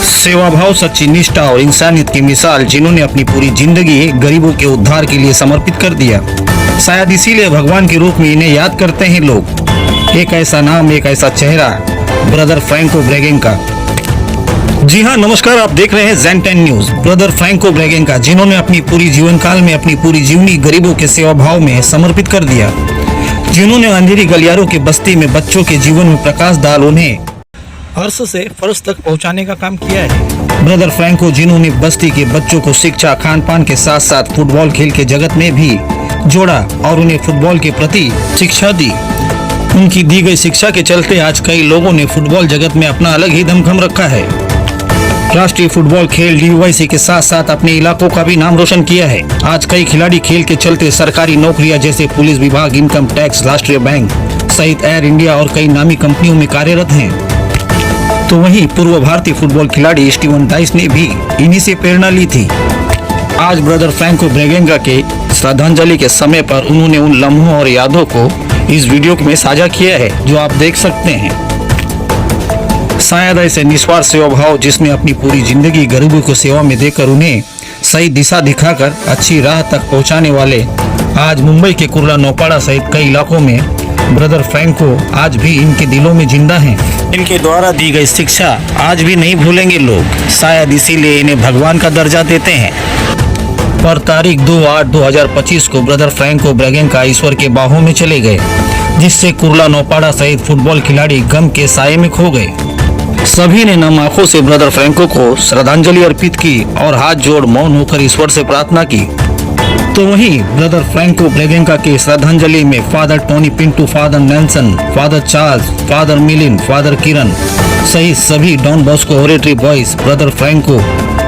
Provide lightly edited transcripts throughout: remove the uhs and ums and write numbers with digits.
सेवा भाव, सच्ची निष्ठा और इंसानियत की मिसाल, जिन्होंने अपनी पूरी जिंदगी गरीबों के उद्धार के लिए समर्पित कर दिया। शायद इसीलिए भगवान के रूप में इन्हें याद करते हैं लोग। एक ऐसा नाम, एक ऐसा चेहरा, ब्रदर फ्रैंको ब्रेगेंका। जी हाँ, नमस्कार, आप देख रहे हैं ज़ेन 10 न्यूज। ब्रदर फ्रैंको ब्रेगेंका, जिन्होंने अपनी पूरी जीवन काल में अपनी पूरी जीवनी गरीबों के सेवा भाव में समर्पित कर दिया, जिन्होंने अंधेरी गलियारों की बस्ती में बच्चों के जीवन में प्रकाश डाल उन्हें अर्श से फर्श तक पहुंचाने का काम किया है। ब्रदर फ्रैंको, जिन्होंने बस्ती के बच्चों को शिक्षा, खान पान के साथ साथ फुटबॉल खेल के जगत में भी जोड़ा और उन्हें फुटबॉल के प्रति शिक्षा दी। उनकी दी गई शिक्षा के चलते आज कई लोगों ने फुटबॉल जगत में अपना अलग ही दमखम रखा है। राष्ट्रीय फुटबॉल खेल DYC के साथ साथ अपने इलाकों का भी नाम रोशन किया है। आज कई खिलाड़ी खेल के चलते सरकारी नौकरियां जैसे पुलिस विभाग, इनकम टैक्स, राष्ट्रीय बैंक सहित एयर इंडिया और कई नामी कंपनियों में कार्यरत हैं। तो वहीं पूर्व भारतीय फुटबॉल खिलाड़ी स्टीवन डाइस ने भी इन्हीं से प्रेरणा ली थी। आज ब्रदर फ्रैंको ब्रेगेंका के श्रद्धांजलि के समय पर उन्होंने उन लम्हों और यादों को इस वीडियो में साझा किया है, जो आप देख सकते हैं। शायद ऐसे निस्वार्थ सेवा भाव, जिसने अपनी पूरी जिंदगी गरीबों को सेवा में देकर उन्हें सही दिशा दिखाकर अच्छी राह तक पहुंचाने वाले, आज मुंबई के कुर्ला नौपाड़ा सहित कई इलाकों में ब्रदर फ्रैंको आज भी इनके दिलों में जिंदा हैं। इनके द्वारा दी गई शिक्षा आज भी नहीं भूलेंगे लोग। शायद इसीलिए इन्हें भगवान का दर्जा देते हैं। पर तारीख 2/8/2025 को ब्रदर फ्रैंको ब्रेगेंका ईश्वर के बाहों में चले गए, जिससे कुर्ला नौपाड़ा सहित फुटबॉल खिलाड़ी गम के साये में खो गए। सभी ने नम आंखों से ब्रदर फ्रैंको को श्रद्धांजलि अर्पित की और हाथ जोड़ मौन होकर ईश्वर से प्रार्थना की। तो वहीं ब्रदर फ्रैंको ब्रेगेंका के श्रद्धांजलि में father Tony Pintu, father Nelson, father Charles, father मिलिन, फादर किरण सहित सभी Don Bosco oratory boys brother Franco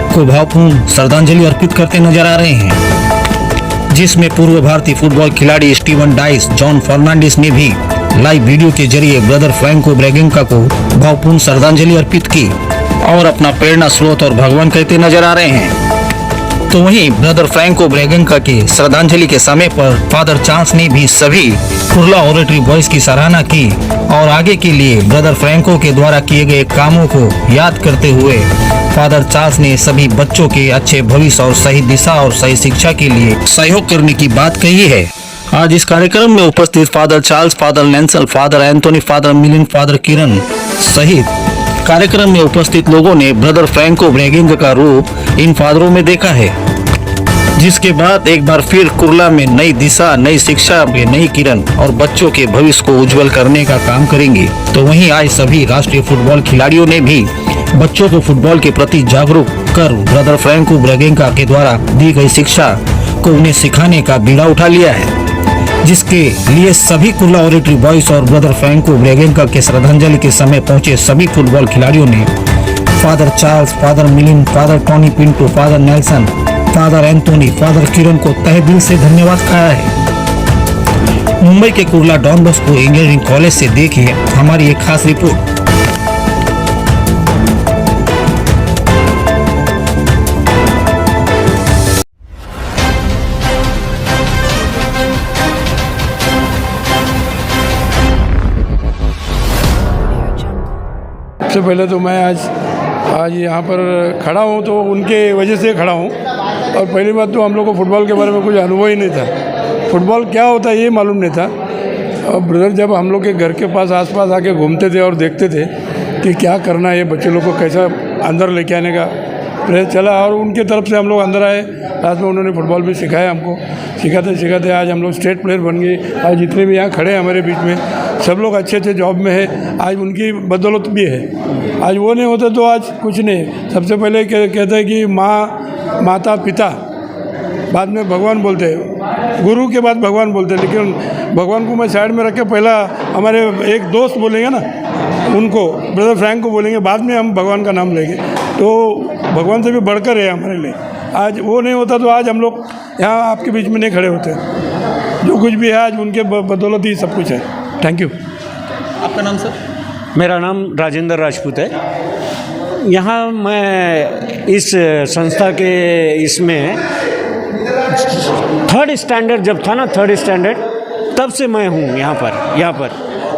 को भावपूर्ण श्रद्धांजलि अर्पित करते नजर आ रहे हैं, जिसमें पूर्व भारतीय फुटबॉल खिलाड़ी स्टीवन डाइस, जॉन फर्नांडिस ने भी लाइव वीडियो के जरिए ब्रदर फ्रैंको ब्रेगेंका को भावपूर्ण श्रद्धांजलि अर्पित की और अपना प्रेरणा स्रोत और भगवान कहते नजर आ रहे हैं। तो वहीं ब्रदर फ्रैंको ब्रेगेंका के श्रद्धांजलि के समय पर फादर चार्ल्स ने भी सभी कुर्ला ओरेटरी बॉयज की सराहना की और आगे के लिए ब्रदर फ्रैंको के द्वारा किए गए कामों को याद करते हुए फादर चार्ल्स ने सभी बच्चों के अच्छे भविष्य और सही दिशा और सही शिक्षा के लिए सहयोग करने की बात कही है। आज इस कार्यक्रम में उपस्थित father Charles, father Nelson, father Anthony, father मिलिन, फादर किरण सहित कार्यक्रम में उपस्थित लोगों ने ब्रदर फ्रैंको ब्रेगेंका का रूप इन फादरों में देखा है, जिसके बाद एक बार फिर कुर्ला में नई दिशा, नई शिक्षा में नई किरण और बच्चों के भविष्य को उज्जवल करने का काम करेंगे। तो वहीं आज सभी राष्ट्रीय फुटबॉल खिलाड़ियों ने भी बच्चों को फुटबॉल के प्रति जागरूक कर ब्रदर फ्रैंको ब्रेगेंका के द्वारा दी गई शिक्षा को उन्हें सिखाने का बीड़ा उठा लिया है, जिसके लिए सभी कुर्ला ओरेटरी बॉयज और ब्रदर फ्रैंको ब्रेगेंका के श्रद्धांजलि के समय पहुंचे सभी फुटबॉल खिलाड़ियों ने फादर चार्ल्स, फादर मिलिन, father Tony Pintu, father Nelson, father Anthony, father Kiran को तहे दिल से धन्यवाद कहा है। मुंबई के Kurla Don Bosco engineering college से देखिए हमारी एक खास रिपोर्ट। सबसे पहले तो मैं आज यहाँ पर खड़ा हूँ तो उनके वजह से खड़ा हूँ। और पहली बात तो हम लोग को फुटबॉल के बारे में कुछ अनुभव ही नहीं था, फुटबॉल क्या होता है ये मालूम नहीं था। और ब्रदर जब हम लोग के घर के पास आसपास आके घूमते थे और देखते थे कि क्या करना है, ये बच्चे लोग को कैसा अंदर लेके आने का प्रयास चला और उनके तरफ से हम लोग अंदर आए। लास्ट में उन्होंने फुटबॉल भी सिखाया हमको, सिखाते सिखाते आज हम लोग स्टेट प्लेयर बन गए। आज जितने भी यहाँ खड़े हैं हमारे बीच में सब लोग अच्छे अच्छे जॉब में है, आज उनकी बदौलत भी है। आज वो नहीं होता तो आज कुछ नहीं। सबसे पहले कहते हैं कि माँ, माता, पिता, बाद में भगवान बोलते हैं, गुरु के बाद भगवान बोलते हैं। लेकिन भगवान को मैं साइड में रख के पहला हमारे एक दोस्त बोलेंगे ना, उनको ब्रदर फ्रैंक को बोलेंगे, बाद में हम भगवान का नाम लेंगे। तो भगवान से भी बढ़कर है हमारे लिए। आज वो नहीं होता तो आज हम लोग यहाँ आपके बीच में नहीं खड़े होते। जो कुछ भी है आज उनके बदौलत ही सब कुछ है। Thank you. आपका नाम सर? मेरा नाम राजेंद्र राजपूत है। यहाँ मैं इस संस्था के इसमें थर्ड स्टैंडर्ड जब था ना, थर्ड स्टैंडर्ड, तब से मैं हूँ यहाँ पर।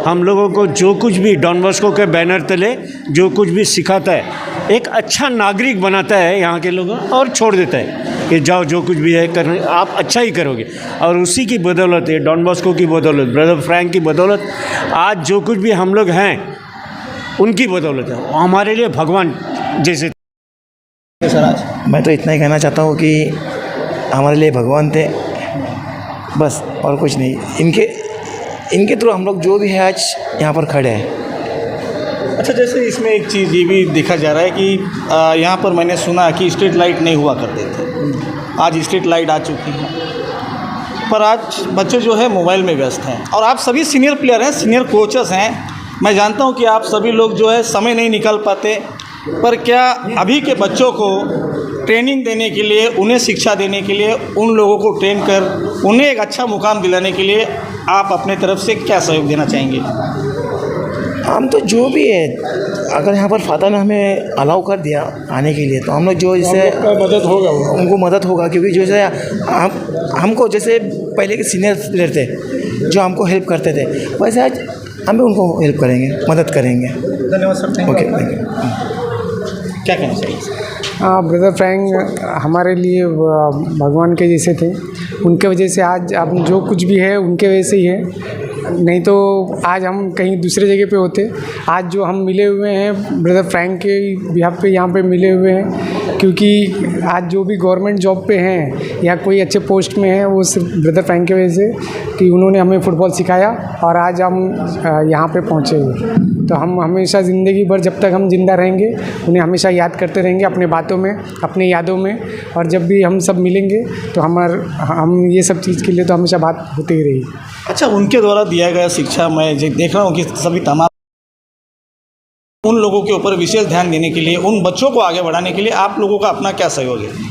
हम लोगों को जो कुछ भी डॉन बॉस्को के बैनर तले जो कुछ भी सिखाता है, एक अच्छा नागरिक बनाता है यहाँ के लोगों और छोड़ देता है कि जाओ जो कुछ भी है करने, आप अच्छा ही करोगे। और उसी की बदौलत है, डॉन बॉस्को की बदौलत, ब्रदर फ्रैंक की बदौलत, आज जो कुछ भी हम लोग हैं उनकी बदौलत है। वो हमारे लिए भगवान जैसे। मैं तो इतना ही कहना चाहता हूँ कि हमारे लिए भगवान थे, बस और कुछ नहीं। इनके थ्रू हम लोग जो भी है आज यहाँ पर खड़े हैं। अच्छा, जैसे इसमें एक चीज़ ये भी देखा जा रहा है कि यहाँ पर मैंने सुना कि स्ट्रीट लाइट नहीं हुआ करते थे, आज स्ट्रीट लाइट आ चुकी है, पर आज बच्चे जो है मोबाइल में व्यस्त हैं। और आप सभी सीनियर प्लेयर हैं, सीनियर कोचेस हैं, मैं जानता हूँ कि आप सभी लोग जो है समय नहीं निकाल पाते, पर क्या अभी के बच्चों को ट्रेनिंग देने के लिए, उन्हें शिक्षा देने के लिए, उन लोगों को ट्रेन कर उन्हें एक अच्छा मुकाम दिलाने के लिए आप अपने तरफ से क्या सहयोग देना चाहेंगे? हम तो जो भी है, अगर यहाँ पर फादर ने हमें अलाउ कर दिया आने के लिए, तो हम लोग जो जैसे मदद होगा उनको मदद होगा, क्योंकि जैसे हमको जैसे पहले के सीनियर प्लेयर थे जो हमको हेल्प करते थे, वैसे आज हम भी उनको हेल्प करेंगे, मदद करेंगे। धन्यवाद सर। Okay, thank you. क्या कहना चाहिए? ब्रदर फ्रैंक हमारे लिए भगवान के जैसे थे। उनके वजह से आज अब जो कुछ भी है उनके वजह से ही है, नहीं तो आज हम कहीं दूसरे जगह पे होते। आज जो हम मिले हुए हैं ब्रदर फ्रैंक के बिहाफ पे यहाँ पे मिले हुए हैं, क्योंकि आज जो भी गवर्नमेंट जॉब पे हैं या कोई अच्छे पोस्ट में हैं वो सिर्फ ब्रदर फ्रैंक की वजह से, कि उन्होंने हमें फ़ुटबॉल सिखाया और आज हम यहाँ पे पहुँचे हुए। तो हम हमेशा ज़िंदगी भर जब तक हम ज़िंदा रहेंगे उन्हें हमेशा याद करते रहेंगे, अपने बातों में, अपनी यादों में। और जब भी हम सब मिलेंगे तो हम ये सब चीज़ के लिए तो हमेशा बात होती ही रही। अच्छा, उनके द्वारा दिया गया शिक्षा मैं देख रहा हूँ कि सभी तमाम उन लोगों के ऊपर विशेष ध्यान देने के लिए, उन बच्चों को आगे बढ़ाने के लिए आप लोगों का अपना क्या सहयोग है?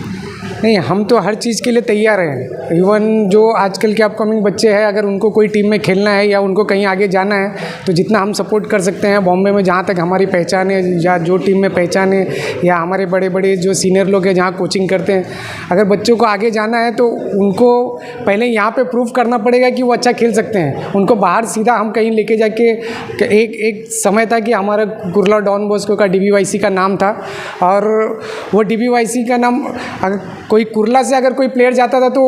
नहीं, हम तो हर चीज़ के लिए तैयार हैं। इवन जो आजकल के अपकमिंग बच्चे हैं, अगर उनको कोई टीम में खेलना है या उनको कहीं आगे जाना है तो जितना हम सपोर्ट कर सकते हैं बॉम्बे में, जहाँ तक हमारी पहचान है या जो टीम में पहचान है, या हमारे बड़े बड़े जो सीनियर लोग हैं जहाँ कोचिंग करते हैं, अगर बच्चों को आगे जाना है तो उनको पहले यहाँ पर प्रूव करना पड़ेगा कि वो अच्छा खेल सकते हैं। उनको बाहर सीधा हम कहीं लेके जाके, एक समय था कि हमारा कुर्ला डॉन बॉस्को का DBYC का नाम था, और वो DBYC का नाम अगर कोई कुर्ला से अगर कोई प्लेयर जाता था तो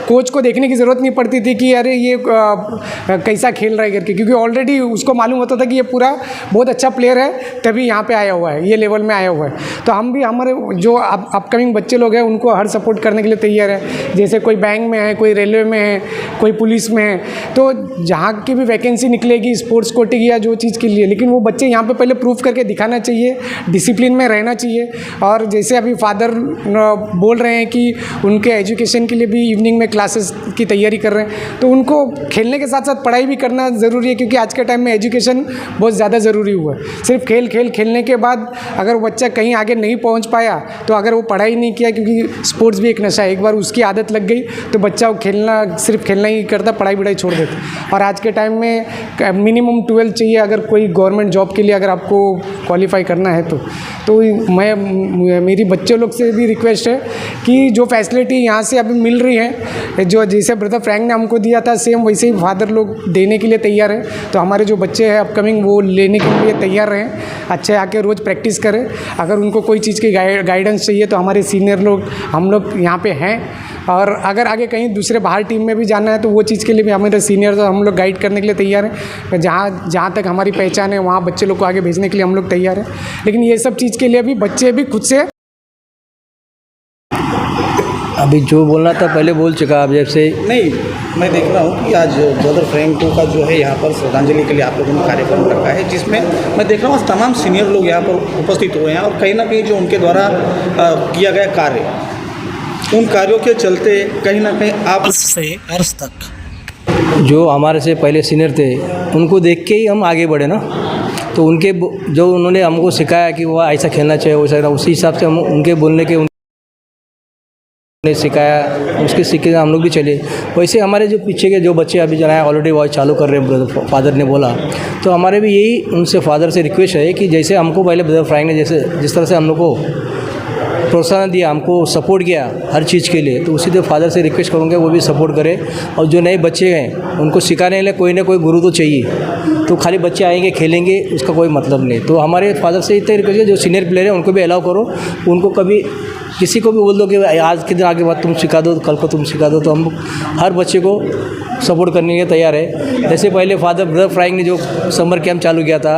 कोच को देखने की ज़रूरत नहीं पड़ती थी कि अरे ये कैसा खेल रहा है करके, क्योंकि ऑलरेडी उसको मालूम होता था कि ये पूरा बहुत अच्छा प्लेयर है, तभी यहाँ पे आया हुआ है, ये लेवल में आया हुआ है। तो हम भी हमारे जो अपकमिंग बच्चे लोग हैं उनको हर सपोर्ट करने के लिए तैयार है। जैसे कोई बैंक में है, कोई रेलवे में है, कोई पुलिस में है, तो जहाँ की भी वैकेंसी निकलेगी स्पोर्ट्स कोटे की या जो चीज़ के लिए, लेकिन वो बच्चे यहाँ पर पहले प्रूव करके दिखाना चाहिए, डिसिप्लिन में रहना चाहिए। और जैसे अभी फादर बोल रहे हैं कि उनके एजुकेशन के लिए भी इवनिंग में क्लासेस की तैयारी कर रहे हैं, तो उनको खेलने के साथ साथ पढ़ाई भी करना ज़रूरी है, क्योंकि आज के टाइम में एजुकेशन बहुत ज़्यादा ज़रूरी हुआ है। सिर्फ खेलने के बाद अगर बच्चा कहीं आगे नहीं पहुंच पाया, तो अगर वो पढ़ाई नहीं किया, क्योंकि स्पोर्ट्स भी एक नशा है, एक बार उसकी आदत लग गई तो बच्चा वो सिर्फ खेलना ही करता, पढ़ाई छोड़ देता। और आज के टाइम में मिनिमम 12 चाहिए अगर कोई गवर्नमेंट जॉब के लिए अगर आपको क्वालिफाई करना है तो मेरी बच्चे लोग से भी रिक्वेस्ट है कि जो फैसिलिटी यहाँ से अभी मिल रही है, जो जैसे ब्रदर फ्रैंक ने हमको दिया था सेम वैसे ही फादर लोग देने के लिए तैयार है। तो हमारे जो बच्चे हैं अपकमिंग वो लेने के लिए तैयार रहें, अच्छे आके रोज़ प्रैक्टिस करें। अगर उनको कोई चीज़ की गाइडेंस चाहिए तो हमारे सीनियर लोग, हम लोग यहाँ पे हैं। और अगर आगे कहीं दूसरे बाहर टीम में भी जाना है तो वो चीज़ के लिए भी हमारे सीनियर तो हम लोग गाइड करने के लिए तैयार हैं। जहाँ तक हमारी पहचान है वहाँ बच्चे लोग को आगे भेजने के लिए हम लोग तैयार हैं। लेकिन ये सब चीज़ के लिए भी बच्चे भी खुद से, अभी जो बोलना था पहले बोल चुका, अब जैसे नहीं, मैं देख रहा हूँ कि आज ब्रदर फ्रैंको का जो है यहाँ पर श्रद्धांजलि के लिए आप लोगों ने कार्यक्रम रखा है, जिसमें मैं देख रहा हूँ तमाम सीनियर लोग यहाँ पर उपस्थित हुए हैं और कहीं ना कहीं जो उनके द्वारा किया गया कार्य, उन कार्यों के चलते कहीं ना कहीं आप से अर्श तक जो हमारे से पहले सीनियर थे उनको देख के ही हम आगे बढ़े ना। तो उनके जो उन्होंने हमको सिखाया कि वो ऐसा खेलना चाहिए, वैसा, उसी हिसाब से हम उनके बोलने के ने सिखाया, उसके सीखे हम लोग भी चले। वैसे हमारे जो पीछे के जो बच्चे अभी जनाया ऑलरेडी वॉच चालू कर रहे हैं, ब्रदर फादर ने बोला, तो हमारे भी यही उनसे फादर से रिक्वेस्ट है कि जैसे हमको पहले ब्रदर फ्रैंक ने जिस तरह से हम लोग को प्रोत्साहन दिया, हमको सपोर्ट किया हर चीज़ के लिए, तो उसी तरह फादर से रिक्वेस्ट करूँगा वो भी सपोर्ट करें। और जो नए बच्चे हैं उनको सिखाने के लिए कोई ना कोई गुरु तो चाहिए, तो खाली बच्चे आएंगे खेलेंगे उसका कोई मतलब नहीं। तो हमारे फादर से इतने रिक्वेस्ट है जो सीनियर प्लेयर हैं उनको भी अलाउ करो, उनको कभी किसी को भी बोल दो कि आज के दिन आगे बाद तुम सिखा दो, कल को तुम सिखा दो, तो हम हर बच्चे को सपोर्ट करने के तैयार है। जैसे पहले ब्रदर फ्राइंग ने जो समर कैंप चालू किया था,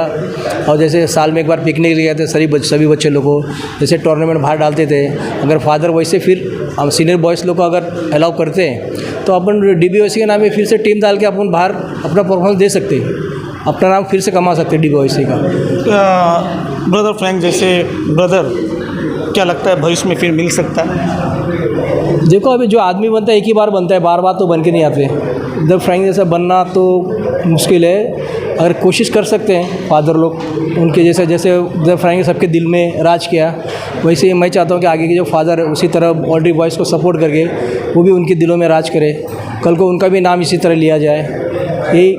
और जैसे साल में एक बार पिकनिक ले गए थे सभी बच्चे लोग को, जैसे टूर्नामेंट बाहर डालते थे, अगर फादर वैसे फिर हम सीनियर बॉयज़ लोग को अगर अलाउ करते हैं तो अपन DBOC के नाम में फिर से टीम डाल के अपन बाहर अपना परफॉर्मेंस दे सकते हैं, अपना नाम फिर से कमा सकते हैं DBOC का। ब्रदर फ्रैंक जैसे ब्रदर क्या लगता है भविष्य में फिर मिल सकता है? देखो अभी जो आदमी बनता है एक ही बार बनता है, बार बार तो बन के नहीं आते। ब्रदर फ्रैंक जैसा बनना तो मुश्किल है, अगर कोशिश कर सकते हैं फादर लोग उनके जैसे ब्रदर फ्रैंक ने सबके दिल में राज किया, वैसे ही मैं चाहता हूँ कि आगे के जो फादर है उसी तरह ऑलरेडी बॉयज़ को सपोर्ट करके वो भी उनके दिलों में राज करे, कल को उनका भी नाम इसी तरह लिया जाए, यही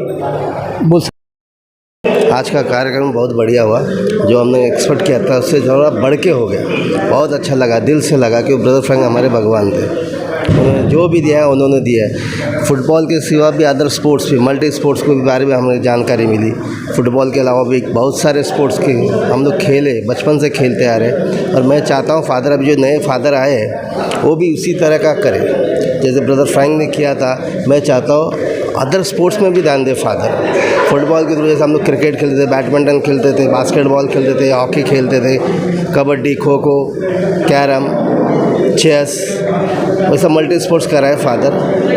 बोल सकते। आज का कार्यक्रम बहुत बढ़िया हुआ, जो हमने एक्सपेक्ट किया था उससे थोड़ा बढ़ के हो गया। बहुत अच्छा लगा, दिल से लगा कि ब्रदर फ्रैंक हमारे भगवान थे, उन्होंने जो भी दिया है उन्होंने दिया है। फुटबॉल के सिवा भी अदर स्पोर्ट्स भी, मल्टी स्पोर्ट्स के बारे में हमें जानकारी मिली। फुटबॉल के अलावा भी बहुत सारे स्पोर्ट्स के हम लोग खेले, बचपन से खेलते आ रहे, और मैं चाहता हूँ फादर अभी जो नए फादर आए हैं वो भी उसी तरह का करें जैसे ब्रदर फ्रैंक ने किया था। मैं चाहता हूँ अदर स्पोर्ट्स में भी ध्यान दे फादर। फुटबॉल की वजह से हम लोग क्रिकेट खेलते थे, बैडमिंटन खेलते थे, बास्केटबॉल खेलते थे, हॉकी खेलते थे, कबड्डी, खो खो, कैरम, चेस, वैसा मल्टी स्पोर्ट्स कराए फादर,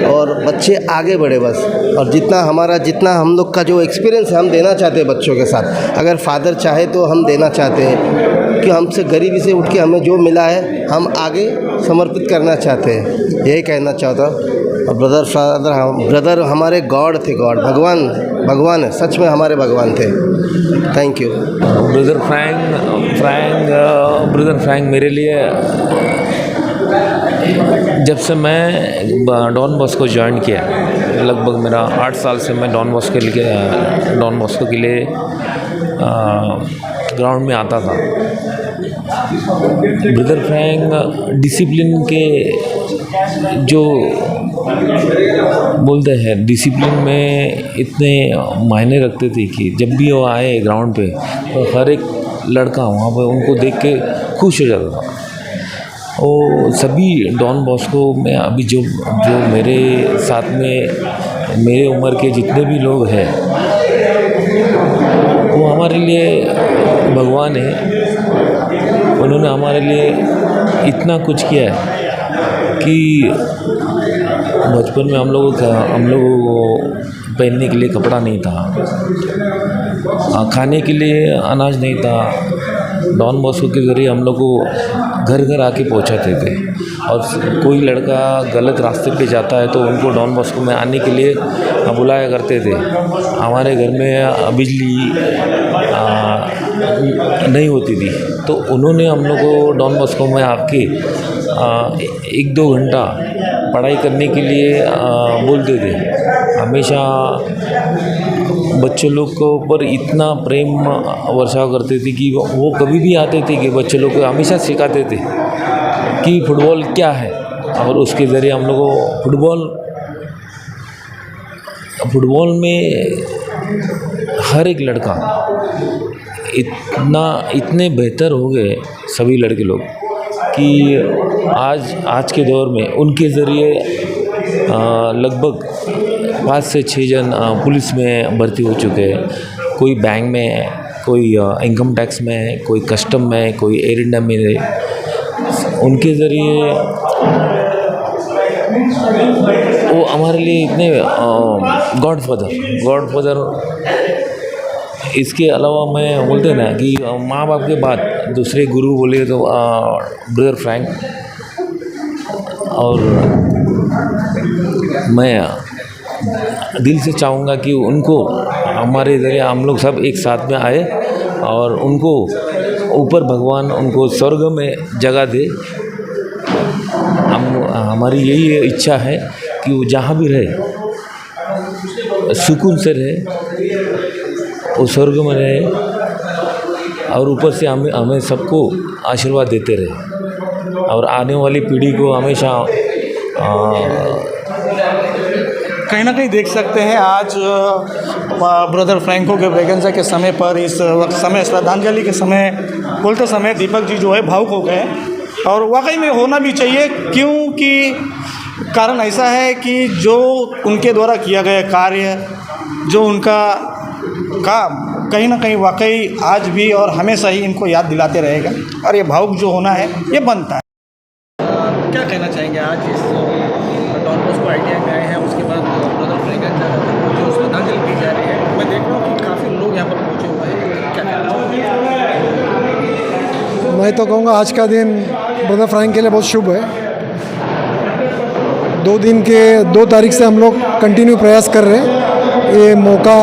और बच्चे आगे बढ़े बस। और जितना हम लोग का जो एक्सपीरियंस है हम देना चाहते हैं बच्चों के साथ, अगर फादर चाहे तो हम देना चाहते हैं कि हमसे गरीबी से उठ के हमें जो मिला है हम आगे समर्पित करना चाहते हैं, यही कहना चाहता हूँ। और ब्रदर हमारे गॉड थे, गॉड भगवान है, सच में हमारे भगवान थे। Thank you. ब्रदर फ्रैंक मेरे लिए जब से मैं डॉन बॉस्को ज्वाइन किया, लगभग मेरा 8 साल से मैं डॉन बॉस्को के लिए ग्राउंड में आता था। ब्रदर फ्रैंक डिसिप्लिन के जो बोलते हैं, डिसिप्लिन में इतने मायने रखते थे कि जब भी वो आए ग्राउंड पे तो हर एक लड़का वहाँ पे उनको देख के खुश हो जाता था। और सभी डॉन बॉस्को में अभी जो मेरे साथ में मेरे उम्र के जितने भी लोग हैं वो हमारे लिए भगवान है। उन्होंने हमारे लिए इतना कुछ किया है कि बचपन में हम लोगों को पहनने के लिए कपड़ा नहीं था, खाने के लिए अनाज नहीं था। डॉन बॉस्को के ज़रिए हम लोग को घर घर आके पहुंचाते थे, और कोई लड़का गलत रास्ते पे जाता है तो उनको डॉन बॉस्को में आने के लिए बुलाया करते थे। हमारे घर में बिजली नहीं होती थी तो उन्होंने हम लोग को डॉन बॉस्को में आके 1-2 घंटा पढ़ाई करने के लिए बोलते थे। हमेशा बच्चे लोग को ऊपर इतना प्रेम वर्षाव करते थे कि वो कभी भी आते थे कि बच्चे लोग को हमेशा सिखाते थे कि फुटबॉल क्या है, और उसके ज़रिए हम लोग को फुटबॉल में हर एक लड़का इतने बेहतर हो गए सभी लड़के लोग कि आज के दौर में उनके ज़रिए लगभग 5 से 6 जन पुलिस में भर्ती हो चुके हैं। कोई बैंक में है, कोई इनकम टैक्स में है, कोई कस्टम में है, कोई एयर इंडिया में है। उनके ज़रिए वो हमारे लिए इतने गॉडफादर। इसके अलावा मैं बोलते हैं ना कि माँ बाप के बाद दूसरे गुरु बोले तो ब्रदर फ्रैंक। और मैं दिल से चाहूँगा कि उनको हमारे ज़रिए हम लोग सब एक साथ में आए और उनको ऊपर भगवान उनको स्वर्ग में जगह दे। हमारी यही इच्छा है कि वो जहाँ भी रहे सुकून से रहे, वो स्वर्ग में रहे और ऊपर से हमें सबको आशीर्वाद देते रहे और आने वाली पीढ़ी को हमेशा कहीं ना कहीं देख सकते हैं आज ब्रदर फ्रैंको के ब्रेगेंजा के समय पर इस वक्त समय श्रद्धांजलि के समय बोलते समय दीपक जी जो है भावुक हो गए और वाकई में होना भी चाहिए, क्योंकि कारण ऐसा है कि जो उनके द्वारा किया गया कार्य, जो उनका काम कहीं ना कहीं वाकई आज भी और हमेशा ही इनको याद दिलाते रहेगा और ये भावुक जो होना है ये बनता है। क्या कहना चाहेंगे आज इस डॉन बॉस्को आइडिया में आए हैं, उसके बाद ब्रदर फ्रैंको जो श्रद्धांजलि दी जा रही है, मैं देख रहा हूँ कि काफ़ी लोग यहाँ पर पहुँचे हुए हैं, क्या कहना चाहेंगे? मैं तो कहूँगा आज का दिन ब्रदर फ्रैंक के लिए बहुत शुभ है। 2 तारीख से हम लोग कंटिन्यू प्रयास कर रहे हैं। ये मौका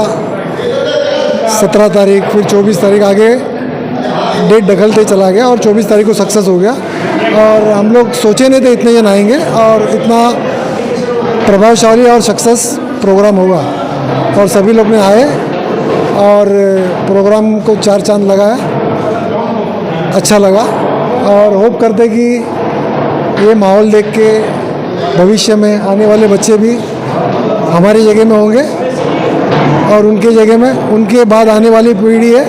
17 तारीख फिर 24 तारीख आगे डेट ढकलते चला गया और 24 तारीख को सक्सेस हो गया। और हम लोग सोचे नहीं थे इतने जन आएंगे और इतना प्रभावशाली और सक्सेस प्रोग्राम होगा, और सभी लोग ने आए और प्रोग्राम को 4 चांद लगाया, अच्छा लगा। और होप करते कि ये माहौल देख के भविष्य में आने वाले बच्चे भी हमारी जगह में होंगे और उनके जगह में उनके बाद आने वाली पीढ़ी है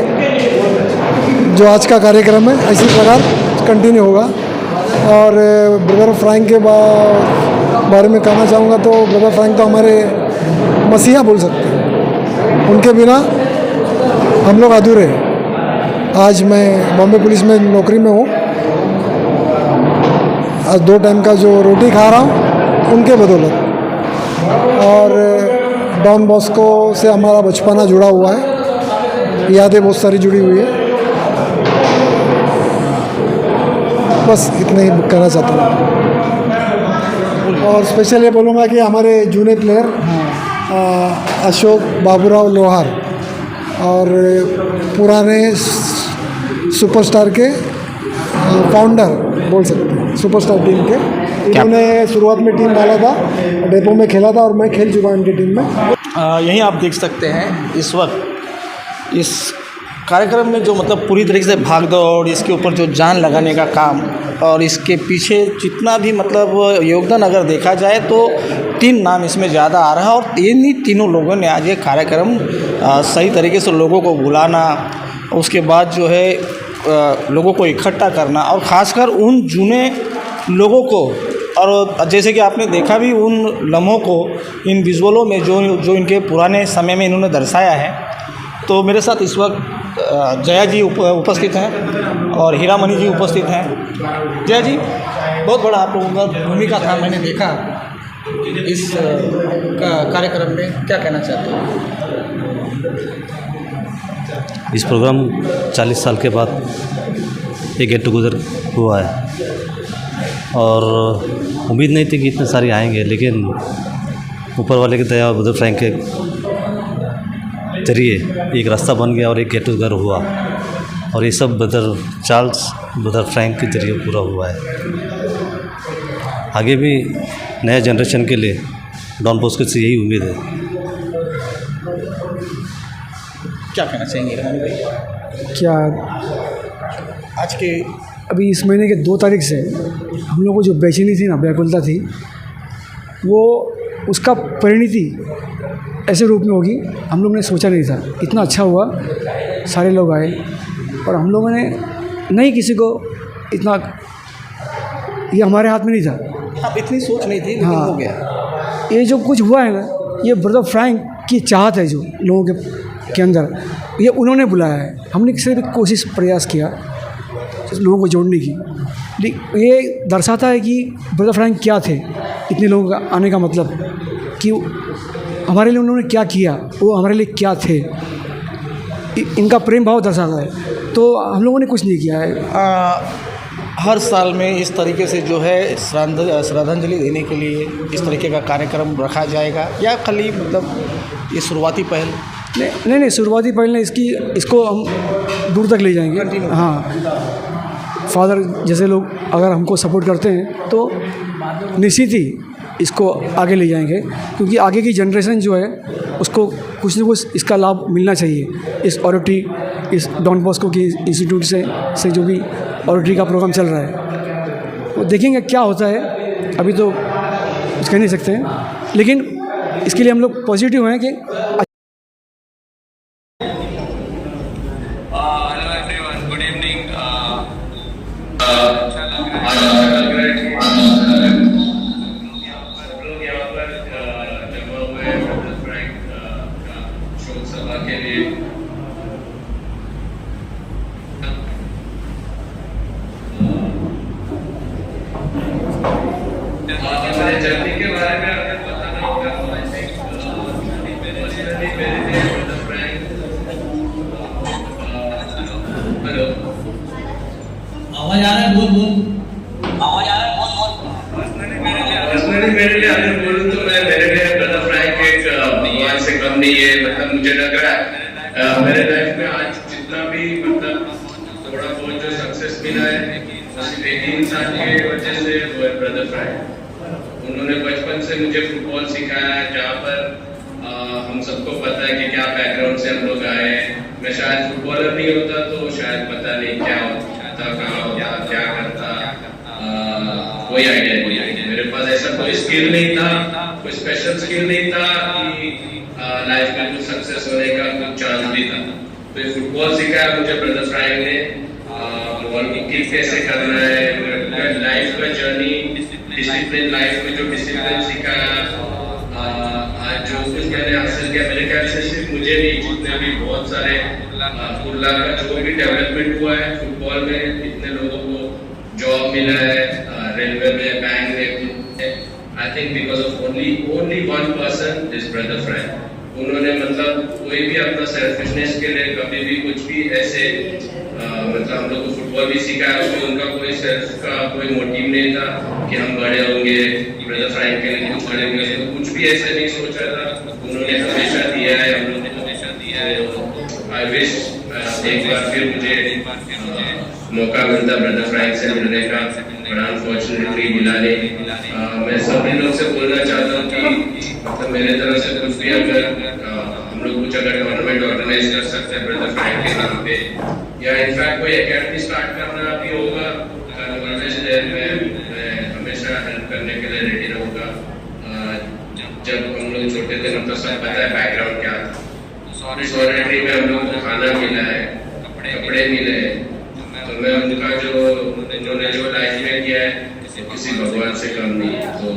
जो आज का कार्यक्रम है इसी प्रकार कंटिन्यू होगा। और ब्रदर फ्रैंक के बारे में कहना चाहूँगा तो ब्रदर फ्रैंक तो हमारे मसीहा बोल सकते हैं, उनके बिना हम लोग अधूरे हैं। आज मैं बॉम्बे पुलिस में नौकरी में हूँ, आज 2 टाइम का जो रोटी खा रहा हूँ उनके बदौलत। और डॉन बॉस्को से हमारा बचपना जुड़ा हुआ है, यादें बहुत सारी जुड़ी हुई है। बस इतना ही कहना चाहता हूँ। और स्पेशल ये बोलूँगा कि हमारे जूनियर प्लेयर अशोक बाबूराव लोहार और पुराने सुपरस्टार के फाउंडर बोल सकते हैं, सुपरस्टार टीम के, इन्होंने शुरुआत में टीम डाला था, डेपो में खेला था और मैं खेल चुका हूँ इनकी टीम में। यहीं आप देख सकते हैं इस वक्त इस कार्यक्रम में जो मतलब पूरी तरीके से भाग दौड़, इसके ऊपर जो जान लगाने का काम और इसके पीछे जितना भी मतलब योगदान अगर देखा जाए तो 3 नाम इसमें ज़्यादा आ रहा है। और इन्हीं तीनों लोगों ने आज ये कार्यक्रम सही तरीके से लोगों को बुलाना, उसके बाद जो है लोगों को इकट्ठा करना और ख़ासकर उन जूने लोगों को, और जैसे कि आपने देखा भी उन लम्हों को इन विजुअलों में जो इनके पुराने समय में इन्होंने दर्शाया है। तो मेरे साथ इस वक्त जया जी उपस्थित हैं और हीरामणि जी उपस्थित हैं। जया जी, बहुत बड़ा आप लोगों का भूमिका था, मैंने देखा इस कार्यक्रम में, क्या कहना चाहते हो? इस प्रोग्राम 40 साल के बाद एक गेट टुगेदर हुआ है और उम्मीद नहीं थी कि इतने सारे आएंगे, लेकिन ऊपर वाले की दया ब्रदर फ्रैंक के जरिए एक रास्ता बन गया और एक गेट टुगेदर हुआ। और ये सब ब्रदर चार्ल्स, ब्रदर फ्रैंक के जरिए पूरा हुआ है। आगे भी नए जनरेशन के लिए डॉन बॉस्को से यही उम्मीद है। क्या कहना चाहेंगे रमन भाई? क्या आज के अभी इस महीने के 2 तारीख से हम लोगों को जो बेचैनी थी ना, व्याकुलता थी, वो उसका परिणति ऐसे रूप में होगी हम लोग ने सोचा नहीं था। इतना अच्छा हुआ, सारे लोग आए और हम लोगों ने नहीं किसी को इतना, ये हमारे हाथ में नहीं था। आप इतनी सोच नहीं थी, लेकिन हाँ, हो गया। ये जो कुछ हुआ है ना, ये ब्रदर फ्रैंक की चाहत है जो लोगों के अंदर, ये उन्होंने बुलाया है। हमने सिर्फ कोशिश प्रयास किया लोगों को जोड़ने की। ये दर्शाता है कि ब्रदर फ्रैंक क्या थे, इतने लोगों का आने का मतलब कि हमारे लिए उन्होंने क्या किया, वो हमारे लिए क्या थे, इनका प्रेम भाव दर्शाता है। तो हम लोगों ने कुछ नहीं किया है। हर साल में इस तरीके से जो है श्रद्धांजलि देने के लिए इस तरीके का कार्यक्रम रखा जाएगा या खाली मतलब ये शुरुआती पहल? नहीं, शुरुआती पहल नहीं, इसको हम दूर तक ले जाएंगे। हाँ, फादर जैसे लोग अगर हमको सपोर्ट करते हैं तो निश्चित ही इसको आगे ले जाएंगे, क्योंकि आगे की जनरेशन जो है उसको कुछ न कुछ इसका लाभ मिलना चाहिए। इस ऑडिटरी, इस डॉन बॉस्को की इंस्टीट्यूट से जो भी ऑडिटरी का प्रोग्राम चल रहा है, वो देखेंगे क्या होता है। अभी तो कुछ कह नहीं सकते हैं, लेकिन इसके लिए हम लोग पॉजिटिव हैं कि पर्सनली मेरे लिए अगर बोलूं तो मेरे लिए ब्रदर फ्रैंक एक भगवान से कम नहीं है। मतलब मुझे लग रहा है मेरे लाइफ में आज जितना भी मतलब थोड़ा बहुत जो सक्सेस मिला है सिर्फ एक ही इंसान की वजह से, वो है ब्रदर फ्रैंक। उन्होंने बचपन से मुझे फुटबॉल सिखाया है, जहाँ पर हम सबको पता है कि क्या बैकग्राउंड से हम लोग आए। मैं शायद फुटबॉलर नहीं होता तो शायद पता नहीं क्या होता, कहाँ होता, क्या करता, कोई आइडिया नहीं। मेरे पास ऐसा कोई स्किल नहीं था, कोई स्पेशल स्किल नहीं था कि लाइफ में कुछ सक्सेस होने का कुछ चांस भी था। तो ये फुटबॉल सिखाया मुझे ब्रदर फ्रैंक ने, बॉल की किक कैसे करना है, लाइफ का जर्नी, डिसिप्लिन, लाइफ में जो डिसिप्लिन सिखाया, आज जो कुछ मैंने हासिल किया, मेरे ख्याल से सिर्फ मुझे नहीं, जितने भी बहुत सारे कुर्ला का जो भी डेवलपमेंट हुआ है फुटबॉल में, इतने लोगों को जॉब मिला है, रेलवे में, बैंक में, I think because of only one person, this brother Frank. उन्होंने मतलब कोई भी अपना सेल्फिशनेस के लिए कभी भी कुछ भी ऐसे मतलब हम लोग को फुटबॉल भी सिखाया, उसमें उनका कोई सेल्फ का कोई मोटिव नहीं था कि हम बड़े होंगे, ब्रदर फ्रैंक के लिए कुछ बड़े होंगे, तो कुछ भी ऐसा नहीं सोचा था। उन्होंने हमेशा दिया है, हम लोगों ने हमेशा दिया है। आई विश एक बार फिर मुझे मौका मिलता ब्रदर फ्रैंक से मिलने का, बड़ा अनफॉर्चुनेटली मिला नहीं। मैं सभी लोग से बोलना चाहता हूँ कि मतलब मेरे तरफ से कुछ भी अगर हम लोग कुछ अगर टूर्नामेंट ऑर्गेनाइज कर सकते हैं ब्रदर फ्रैंक के नाम पे, या इनफैक्ट कोई एकेडमी स्टार्ट करना भी होगा, मैं हमेशा हेल्प करने के लिए रेडी रहूँगा। जब हम लोग छोटे थे मतलब सब पता है बैकग्राउंड क्या था। सॉलिडरी में हम लोग को खाना मिला है, कपड़े मिले हैं, तो मैं उनका जो उन्होंने जो लाइफ में किया है किसी भगवान से कम नहीं है। तो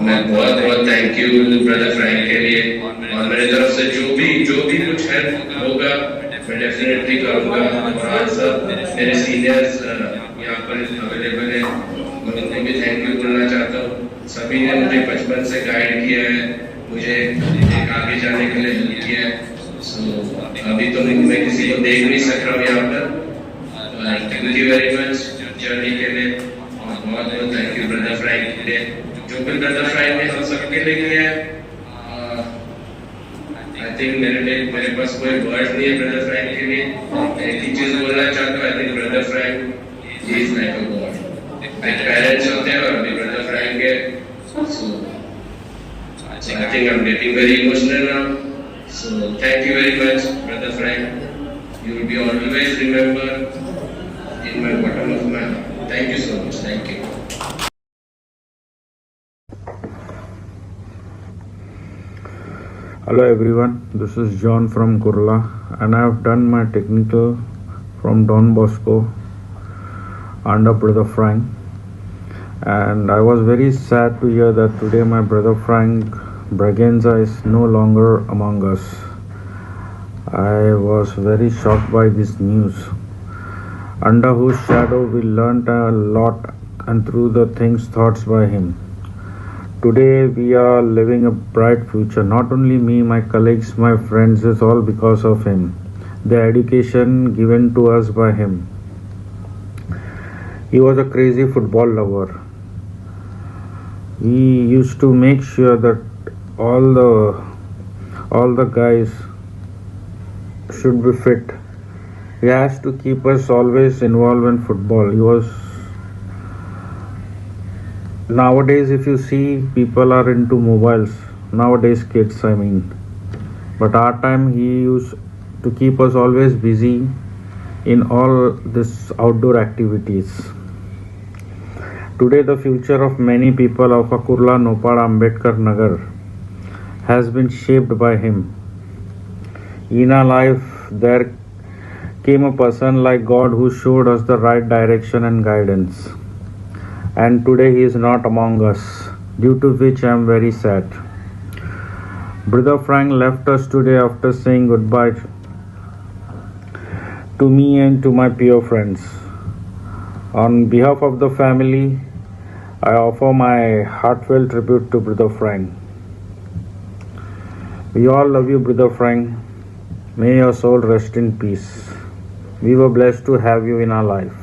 मैं बहुत बहुत थैंक यू ब्रदर फ्रैंक के लिए, और मेरी तरफ से जो भी कुछ हेल्प होगा मैं डेफिनेटली करूँगा। और आज सब मेरे सीनियर्स यहाँ पर अवेलेबल है, मैं उनको भी थैंक यू बोलना चाहता हूँ। सभी ने मुझे बचपन से गाइड किया है, मुझे एक आगे जाने के लिए हेल्प किया है। अभी तो मैं किसी को देख नहीं सक रहा हूँ यहाँ पर। Thank you very much journey के लिए, और बहुत बहुत थैंक यू ब्रदर फ्रैंक के लिए, जो भी ब्रदर फ्रैंक ने हम सबके लिए किया है। आई थिंक मेरे पास कोई वर्ड नहीं है ब्रदर फ्रैंक के लिए। एक ही चीज बोलना चाहता हूँ, I think brother Frank is like a god. मेरे पेरेंट्स होते हैं और अभी ब्रदर फ्रैंक है, so I think I am getting very emotional now. So thank you very much, brother Frank. You will be always remembered in my bottom of my heart. Thank you so much. Thank you. Hello everyone, this is John from Kurla, and I have done my technical from Don Bosco under brother Frank. And I was very sad to hear that today my brother Frank Braganza is no longer among us. I was very shocked by this news. Under whose shadow we learnt a lot, and through the things thoughts by him. Today we are living a bright future. Not only me, my colleagues, my friends, it's all because of him. The education given to us by him. He was a crazy football lover. He used to make sure that all the guys should be fit. He has to keep us always involved in football. He was nowadays, if you see, people are into mobiles nowadays, kids I mean, but our time he used to keep us always busy in all this outdoor activities. Today, the future of many people of Kurla Nopara Ambedkar Nagar has been shaped by him. In our life, there came a person like God who showed us the right direction and guidance. And today he is not among us, due to which I am very sad. Brother Frank left us today after saying goodbye to me and to my peer friends. On behalf of the family, I offer my heartfelt tribute to Brother Frank. We all love you, Brother Frank. May your soul rest in peace. We were blessed to have you in our life.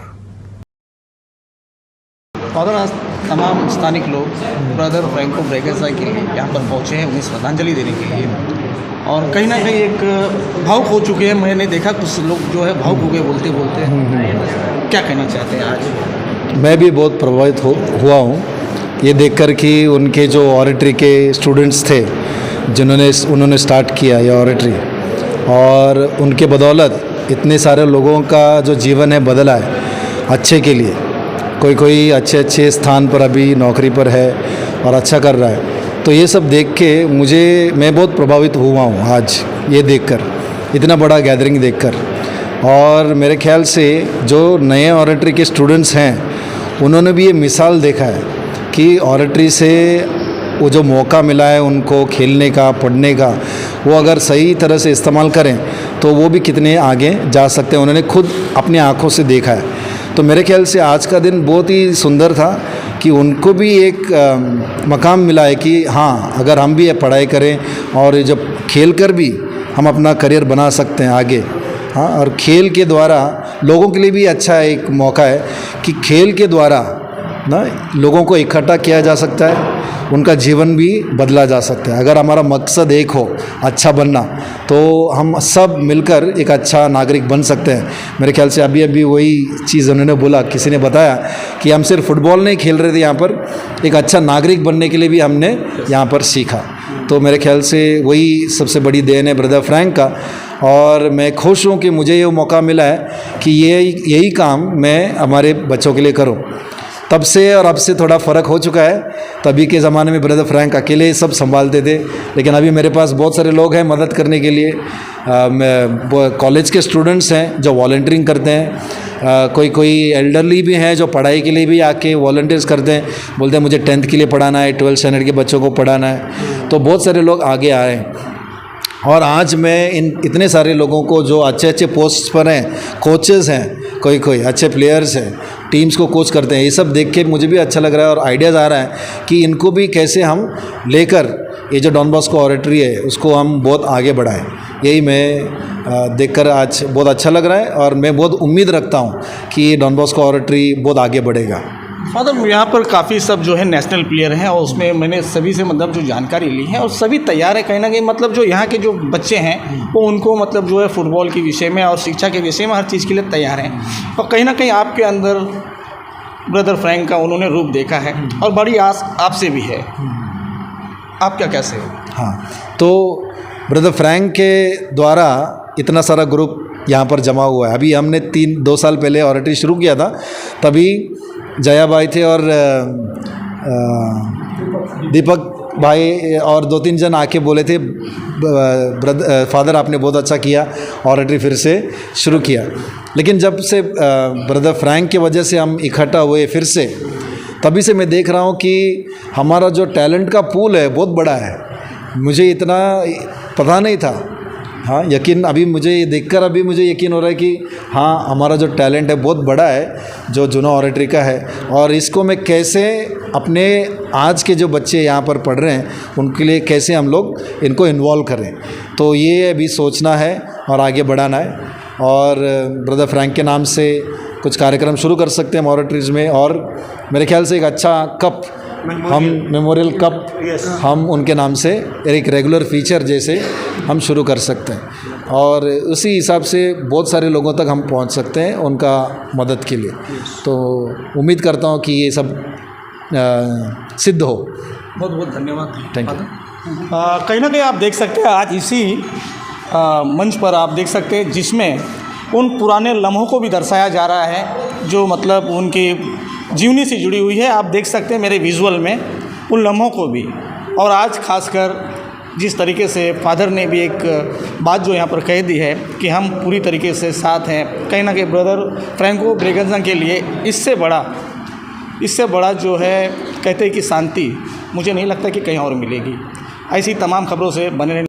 Father, आज तमाम स्थानिक लोग brother Franco ब्रेगेसा के लिए यहाँ पर पहुँचे हैं उन्हें श्रद्धांजलि देने के लिए, और कहीं ना कहीं एक भावुक हो चुके हैं। मैंने देखा कुछ लोग जो है भावुक हो गए बोलते बोलते। क्या कहना चाहते हैं आज? मैं भी बहुत प्रभावित हुआ हूँ ये देखकर कि उनके जो ऑरेटरी के स्टूडेंट्स थे उन्होंने स्टार्ट किया ये ऑरेटरी, और उनके बदौलत इतने सारे लोगों का जो जीवन है बदला है अच्छे के लिए। कोई अच्छे स्थान पर अभी नौकरी पर है और अच्छा कर रहा है। तो ये सब देख के मैं बहुत प्रभावित हुआ हूँ आज ये देखकर, इतना बड़ा गैदरिंग देखकर। और मेरे ख्याल से जो नए ऑरेटरी के स्टूडेंट्स हैं उन्होंने भी ये मिसाल देखा है कि ऑरेटरी से वो जो मौका मिला है उनको खेलने का, पढ़ने का, वो अगर सही तरह से इस्तेमाल करें तो वो भी कितने आगे जा सकते हैं। उन्होंने खुद अपनी आँखों से देखा है। तो मेरे ख्याल से आज का दिन बहुत ही सुंदर था कि उनको भी एक मकाम मिला है कि हाँ, अगर हम भी पढ़ाई करें और जब खेल कर भी हम अपना करियर बना सकते हैं आगे। हाँ, और खेल के द्वारा लोगों के लिए भी अच्छा एक मौका है कि खेल के द्वारा ना लोगों को इकट्ठा किया जा सकता है, उनका जीवन भी बदला जा सकता है। अगर हमारा मकसद एक हो, अच्छा बनना, तो हम सब मिलकर एक अच्छा नागरिक बन सकते हैं। मेरे ख्याल से अभी वही चीज़ उन्होंने बोला, किसी ने बताया कि हम सिर्फ फुटबॉल नहीं खेल रहे थे, यहाँ पर एक अच्छा नागरिक बनने के लिए भी हमने यहाँ पर सीखा। तो मेरे ख्याल से वही सबसे बड़ी देन है ब्रदर फ्रैंक का। और मैं खुश हूँ कि मुझे ये मौका मिला है कि यही काम मैं हमारे बच्चों के लिए करूँ। तब से और अब से थोड़ा फ़र्क हो चुका है। तभी के ज़माने में ब्रदर फ्रैंक अकेले सब संभालते थे, लेकिन अभी मेरे पास बहुत सारे लोग हैं मदद करने के लिए। कॉलेज के स्टूडेंट्स हैं जो वॉलंटियरिंग करते हैं, कोई एल्डरली भी हैं जो पढ़ाई के लिए भी आके वॉलंटियर्स करते हैं, बोलते हैं मुझे 10th के लिए पढ़ाना है, 12th स्टैंडर्ड के बच्चों को पढ़ाना है। तो बहुत सारे लोग आगे आए हैं। और आज मैं इतने सारे लोगों को जो अच्छे पोस्ट पर हैं, कोचेज़ हैं, कोई अच्छे प्लेयर्स हैं, टीम्स को कोच करते हैं, ये सब देख के मुझे भी अच्छा लग रहा है और आइडियाज़ आ रहा है कि इनको भी कैसे हम लेकर ये जो डॉन बॉस्को ऑरेटरी है उसको हम बहुत आगे बढ़ाएं। यही मैं देखकर आज बहुत अच्छा लग रहा है और मैं बहुत उम्मीद रखता हूँ कि डॉन बॉस्को ऑरेटरी बहुत आगे बढ़ेगा। फादर, यहाँ पर काफ़ी सब जो है नेशनल प्लेयर हैं और उसमें मैंने सभी से मतलब जो जानकारी ली है और सभी तैयार है कहीं ना कहीं, मतलब जो यहाँ के जो बच्चे हैं वो उनको मतलब जो है फुटबॉल के विषय में और शिक्षा के विषय में हर चीज़ के लिए तैयार हैं। और कहीं ना कहीं आपके अंदर ब्रदर फ्रैंक का उन्होंने रूप देखा है और बड़ी आस आपसे भी है। आप क्या कैसे हो? हाँ, तो ब्रदर फ्रैंक के द्वारा इतना सारा ग्रुप यहाँ पर जमा हुआ है। अभी हमने 2 साल पहले ऑरेटरी शुरू किया था, तभी जया भाई थे और दीपक भाई और 2-3 जन आके बोले थे फादर आपने बहुत अच्छा किया, ऑरेटरी फिर से शुरू किया। लेकिन जब से ब्रदर फ्रैंक की वजह से हम इकट्ठा हुए फिर से, तभी से मैं देख रहा हूँ कि हमारा जो टैलेंट का पूल है बहुत बड़ा है। मुझे इतना पता नहीं था। हाँ, यकीन अभी मुझे ये देखकर अभी मुझे यकीन हो रहा है कि हाँ, हमारा जो टैलेंट है बहुत बड़ा है जो जूना ऑरेटरी का है। और इसको मैं कैसे अपने आज के जो बच्चे यहाँ पर पढ़ रहे हैं उनके लिए कैसे हम लोग इनको इन्वॉल्व करें, तो ये अभी सोचना है और आगे बढ़ाना है। और ब्रदर फ्रैंक के नाम से कुछ कार्यक्रम शुरू कर सकते हैं हम ऑरेटरीज़ में। और मेरे ख्याल से एक अच्छा कप, हम मेमोरियल कप हम उनके नाम से एक रेगुलर फीचर जैसे हम शुरू कर सकते हैं और उसी हिसाब से बहुत सारे लोगों तक हम पहुंच सकते हैं उनका मदद के लिए। तो उम्मीद करता हूं कि ये सब सिद्ध हो। बहुत बहुत धन्यवाद। Thank you. कहीं ना कहीं आप देख सकते हैं आज इसी मंच पर आप देख सकते हैं जिसमें उन पुराने लम्हों को भी दर्शाया जा रहा है जो मतलब उनके जीवनी से जुड़ी हुई है। आप देख सकते हैं मेरे विजुअल में उन लम्हों को भी। और आज खासकर जिस तरीके से फादर ने भी एक बात जो यहाँ पर कह दी है कि हम पूरी तरीके से साथ हैं, कहीं ना कहीं ब्रदर फ्रैंको ब्रेगेंजा के लिए इससे बड़ा जो है कहते हैं कि शांति मुझे नहीं लगता कि कहीं और मिलेगी। ऐसी तमाम खबरों से बने रहने